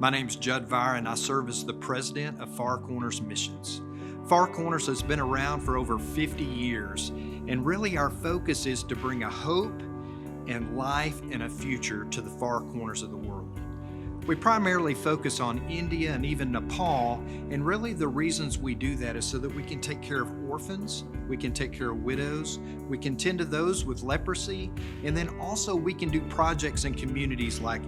My name's Judd Vire, and I serve as the president of Far Corners Missions. Far Corners has been around for over 50 years, and really our focus is to bring a hope and life and a future to the far corners of the world. We primarily focus on India and even Nepal, and really the reasons we do that is so that we can take care of orphans, we can take care of widows, we can tend to those with leprosy, and then also we can do projects in communities like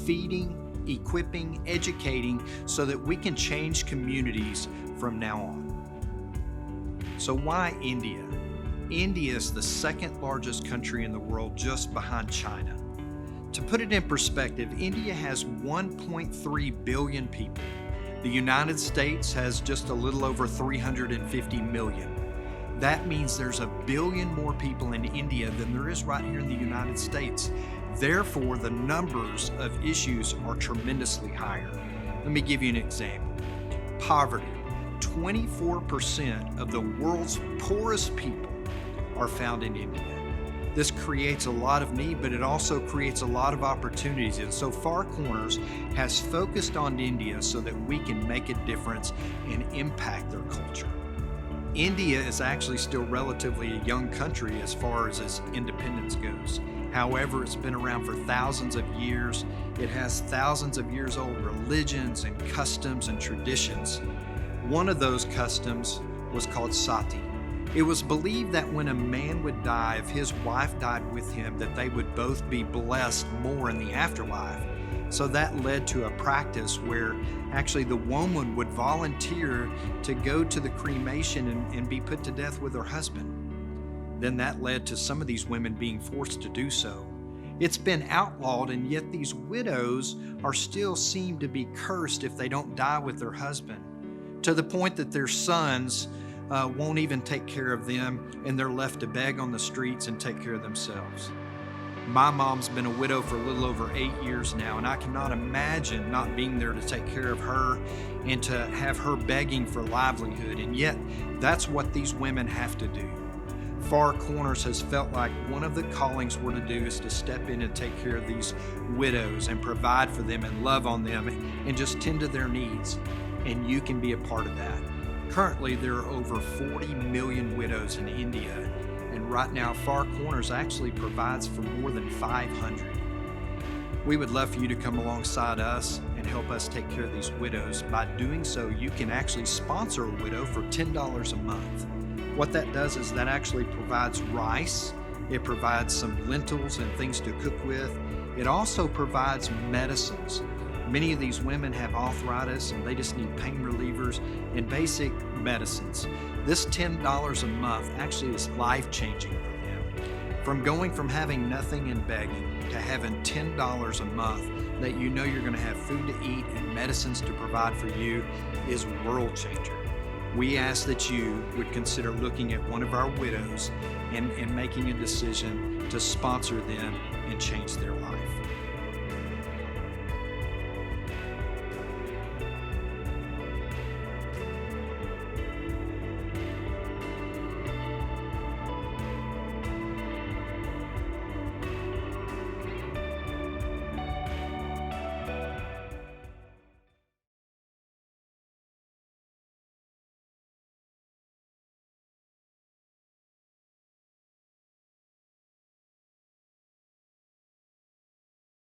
feeding, equipping, educating, so that we can change communities from now on. So why India? India is the second largest country in the world, just behind China. To put it in perspective, India has 1.3 billion people. The United States has just a little over 350 million. That means there's a billion more people in India than there is right here in the United States. Therefore, the numbers of issues are tremendously higher. Let me give you an example. Poverty. 24% of the world's poorest people are found in India. This creates a lot of need, but it also creates a lot of opportunities. And so Far Corners has focused on India so that we can make a difference and impact their culture. India is actually still relatively a young country as far as its independence goes. However, it's been around for thousands of years. It has thousands of years old religions and customs and traditions. One of those customs was called sati. It was believed that when a man would die, if his wife died with him, that they would both be blessed more in the afterlife. So that led to a practice where actually the woman would volunteer to go to the cremation and be put to death with her husband. Then that led to some of these women being forced to do so. It's been outlawed, and yet these widows are still seen to be cursed if they don't die with their husband, to the point that their sons won't even take care of them, and they're left to beg on the streets and take care of themselves. My mom's been a widow for a little over 8 years now, and I cannot imagine not being there to take care of her and to have her begging for livelihood, and yet that's what these women have to do. Far Corners has felt like one of the callings we're to do is to step in and take care of these widows and provide for them and love on them and just tend to their needs, and you can be a part of that. Currently, there are over 40 million widows in India, and right now, Far Corners actually provides for more than 500. We would love for you to come alongside us and help us take care of these widows. By doing so, you can actually sponsor a widow for $10 a month. What that does is that actually provides rice, it provides some lentils and things to cook with. It also provides medicines. Many of these women have arthritis and they just need pain relievers and basic medicines. This $10 a month actually is life-changing for them. From going from having nothing and begging to having $10 a month that you know you're going to have food to eat and medicines to provide for you is world-changer. We ask that you would consider looking at one of our widows and making a decision to sponsor them and change their life.